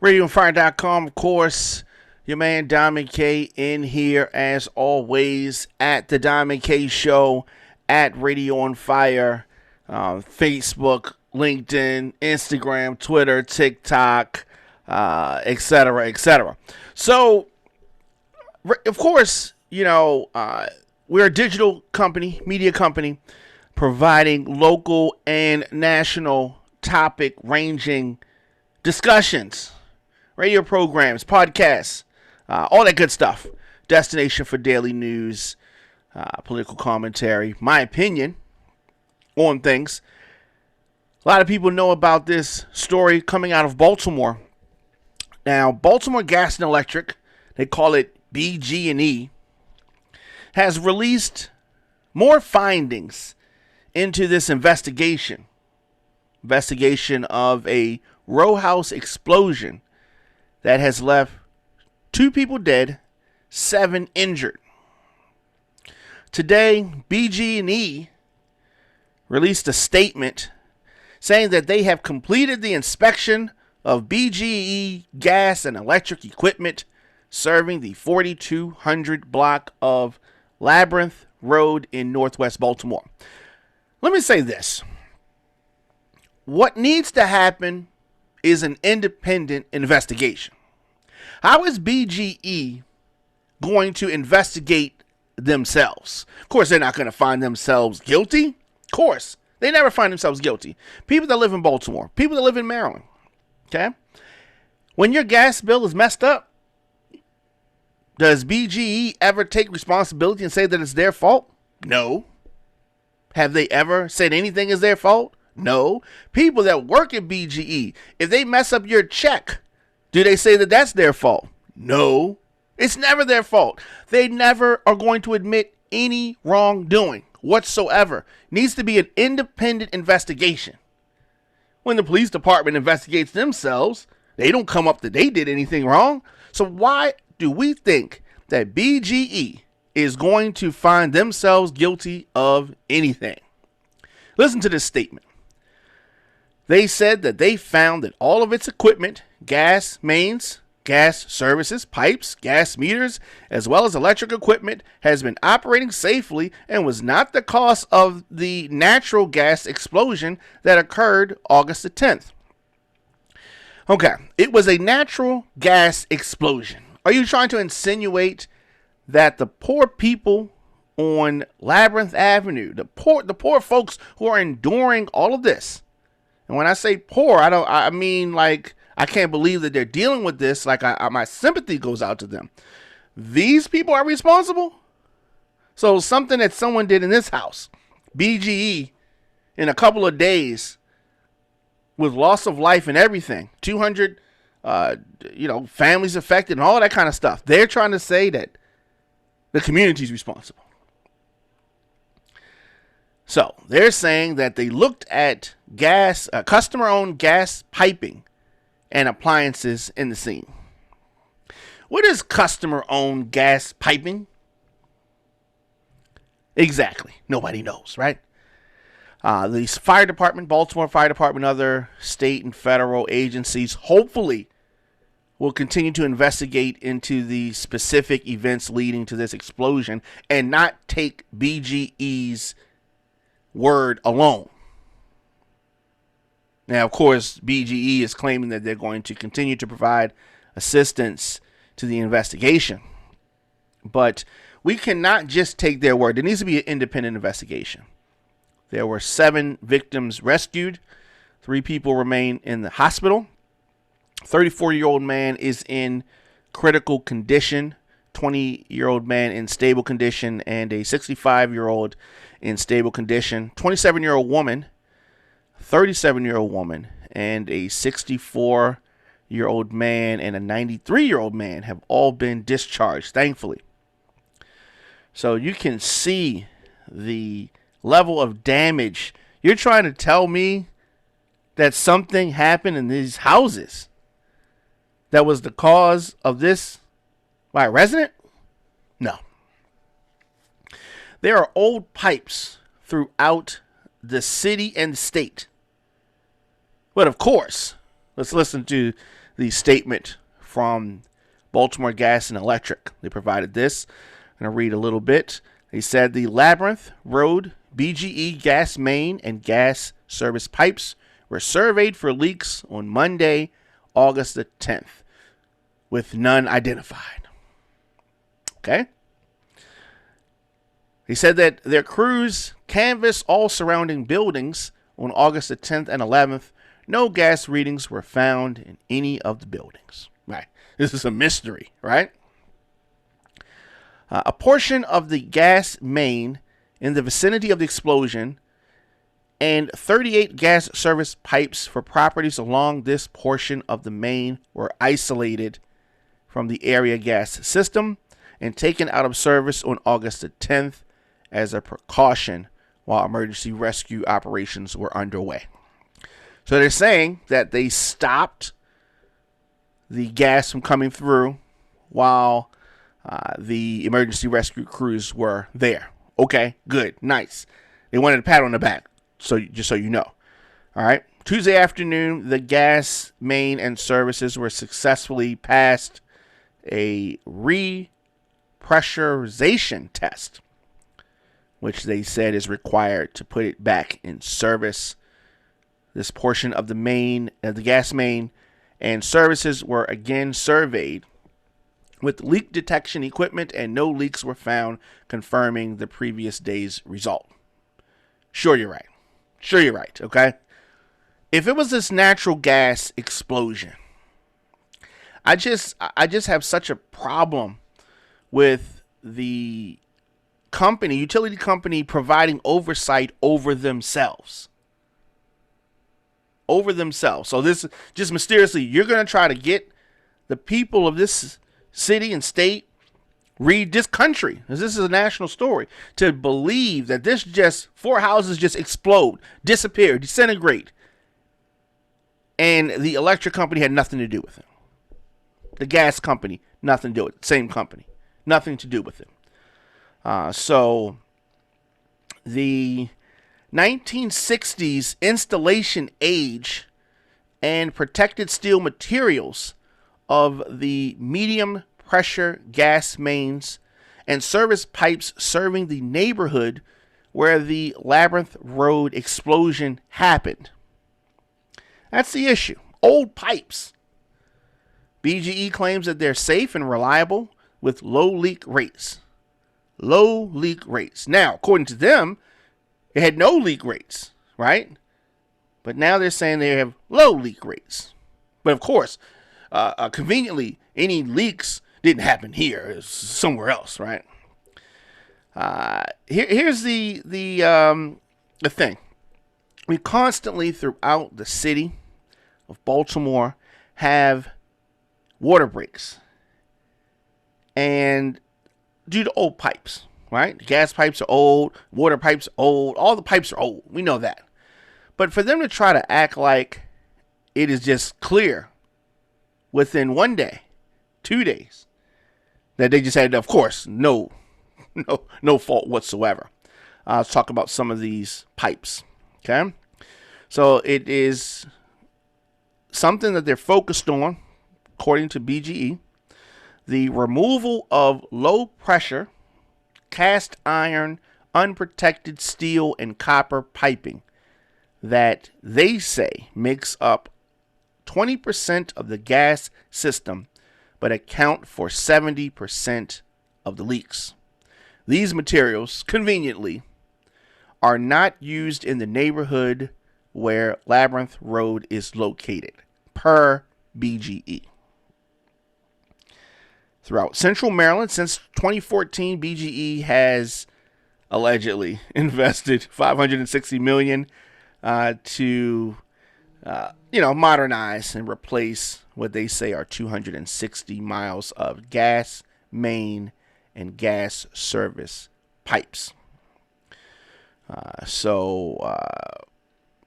RadioOnFire.com, of course. Your man Diamond K in here as always at the Diamond K Show at Radio on Fire, Facebook, LinkedIn, Instagram, Twitter, TikTok, etc., etc. So, of course, we're a digital company, media company, providing local and national topic ranging discussions, radio programs, podcasts, all that good stuff. Destination for daily news, political commentary, my opinion on things. A lot of people know about this story coming out of Baltimore. Now, Baltimore Gas and Electric, they call it BGE, has released more findings into this investigation of a row house explosion that has left 2 people dead, 7 injured. Today, BGE released a statement saying that they have completed the inspection of BGE gas and electric equipment serving the 4200 block of Labyrinth Road in Northwest Baltimore. Let me say this. What needs to happen is an independent investigation. How is BGE going to investigate themselves? Of course, they're not going to find themselves guilty. Of course, they never find themselves guilty. People that live in Baltimore, people that live in Maryland, okay? When your gas bill is messed up, does BGE ever take responsibility and say that it's their fault? No. Have they ever said anything is their fault? No. People that work at BGE, if they mess up your check, do they say that that's their fault? No. It's never their fault. They never are going to admit any wrongdoing whatsoever. Needs to be an independent investigation. When the police department investigates themselves, they don't come up that they did anything wrong. So why do we think that BGE is going to find themselves guilty of anything? Listen to this statement. They said that they found that all of its equipment, gas mains, gas services, pipes, gas meters, as well as electric equipment has been operating safely and was not the cause of the natural gas explosion that occurred August the 10th. Okay, it was a natural gas explosion. Are you trying to insinuate that the poor people on Labyrinth Avenue, the poor folks who are enduring all of this, and when I say poor, I mean like I can't believe that they're dealing with this. Like my sympathy goes out to them. These people are responsible. So something that someone did in this house, BGE, in a couple of days, with loss of life and everything, 200, families affected and all that kind of stuff. They're trying to say that the community is responsible. So they're saying that they looked at gas, customer-owned gas piping and appliances in the scene. What is customer-owned gas piping? Exactly. Nobody knows, right? The fire department, Baltimore Fire Department, other state and federal agencies, hopefully will continue to investigate into the specific events leading to this explosion and not take BGE's word alone. Now, of course, BGE is claiming that they're going to continue to provide assistance to the investigation. But we cannot just take their word. There needs to be an independent investigation. There were 7 victims rescued. 3 people remain in the hospital. 34-year-old man is in critical condition. 20-year-old man in stable condition. And a 65-year-old in stable condition. 27-year-old woman, 37-year-old woman, and a 64-year-old man and a 93-year-old man have all been discharged, thankfully. So you can see the level of damage. You're trying to tell me that something happened in these houses that was the cause of this by a resident? No. There are old pipes throughout the city and state. But of course, let's listen to the statement from Baltimore Gas and Electric. They provided this. I'm going to read a little bit. They said the Labyrinth Road BGE gas main and gas service pipes were surveyed for leaks on Monday, August the 10th, with none identified. Okay? He said that their crews canvassed all surrounding buildings on August the 10th and 11th. No gas readings were found in any of the buildings. Right. This is a mystery, right? A portion of the gas main in the vicinity of the explosion and 38 gas service pipes for properties along this portion of the main were isolated from the area gas system and taken out of service on August the 10th as a precaution while emergency rescue operations were underway. So they're saying that they stopped the gas from coming through while the emergency rescue crews were there. Okay, good, nice. They wanted a pat on the back, so just so you know. All right. Tuesday afternoon, the gas main and services were successfully passed a repressurization test, which they said is required to put it back in service. This portion of the gas main and services were again surveyed with leak detection equipment, and no leaks were found, confirming the previous day's result. Sure, you're right. Sure, you're right, okay? If it was this natural gas explosion, I just have such a problem with the utility company providing oversight over themselves. So this just mysteriously, you're going to try to get the people of this city and state, read this country, as this is a national story, to believe that this just 4 houses just explode, disappear, disintegrate, and the electric company had nothing to do with it. The gas company, nothing to do with it. Same company, nothing to do with it. So the 1960s installation age and protected steel materials of the medium pressure gas mains and service pipes serving the neighborhood where the Labyrinth Road explosion happened. That's the issue. Old pipes. BGE claims that they're safe and reliable with low leak rates. Low leak rates. Now, according to them, it had no leak rates, right? But now they're saying they have low leak rates. But of course, conveniently, any leaks didn't happen here. It's somewhere else, right? Here's the thing. We constantly throughout the city of Baltimore have water breaks, and due to old pipes, right? Gas pipes are old, water pipes are old, all the pipes are old. We know that. But for them to try to act like it is just clear within 1 day, 2 days, that they just had, of course, no fault whatsoever. Let's talk about some of these pipes. Okay, so it is something that they're focused on, according to BGE, the removal of low pressure, cast iron, unprotected steel, and copper piping that they say makes up 20% of the gas system, but account for 70% of the leaks. These materials, conveniently, are not used in the neighborhood where Labyrinth Road is located, per BGE. Throughout Central Maryland, since 2014, BGE has allegedly invested $560 million to modernize and replace what they say are 260 miles of gas main and gas service pipes. So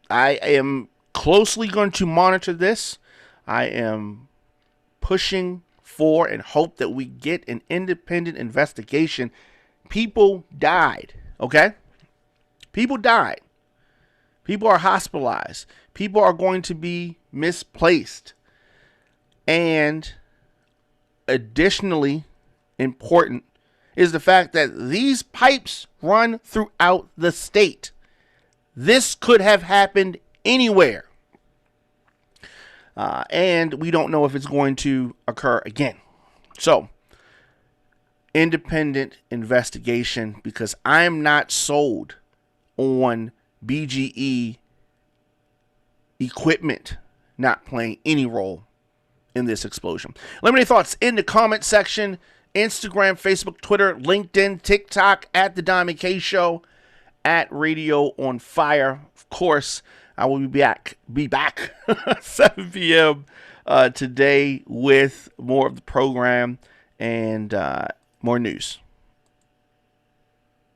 I am closely going to monitor this. I am pushing for and hope that we get an independent investigation. People died, okay? People died. People are hospitalized. People are going to be misplaced. And additionally important is the fact that these pipes run throughout the state. This could have happened anywhere. And we don't know if it's going to occur again. So, independent investigation, because I'm not sold on BGE equipment not playing any role in this explosion. Let me know your thoughts in the comment section. Instagram, Facebook, Twitter, LinkedIn, TikTok, at The Diamond K Show, at Radio on Fire. Of course, I will be back 7 p.m. Today with more of the program and more news.